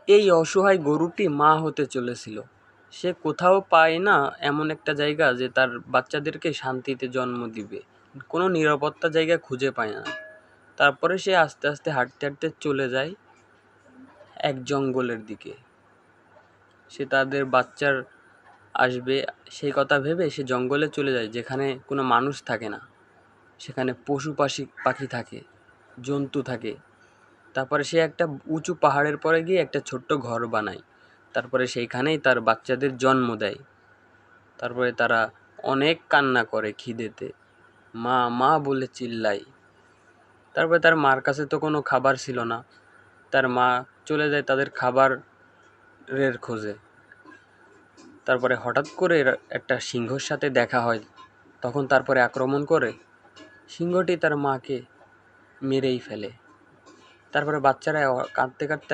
এই অসহায় গরুটি মা হতে চলেছিল। সে কোথাও পায় না এমন একটা জায়গা যে তার বাচ্চাদেরকে শান্তিতে জন্ম দিবে। কোনো নিরাপত্তা জায়গা খুঁজে পায় না। তারপরে সে আস্তে আস্তে হাঁটতে হাঁটতে চলে যায় এক জঙ্গলের দিকে। সে তাদের বাচ্চার আসবে সেই কথা ভেবে সে জঙ্গলে চলে যায়, যেখানে কোনো মানুষ থাকে না। সেখানে পশু পাখি থাকে, জন্তু থাকে। তারপরে সে একটা উঁচু পাহাড়ের পরে গিয়ে একটা ছোট্ট ঘর বানায়। তারপরে সেইখানেই তার বাচ্চাদের জন্ম দেয়। তারপরে তারা অনেক কান্না করে খিদেতে, মা মা বলে চিল্লায়। তারপরে তার মার কাছে তো কোনো খাবার ছিল না। তার মা চলে যায় তাদের খাবারের খোঁজে। তারপরে হঠাৎ করে একটা সিংহর সাথে দেখা হয়। তখন তারপরে আক্রমণ করে সিংহটি তার মাকে মেরেই ফেলে। তারপরে বাচ্চারা কাঁদতে কাঁদতে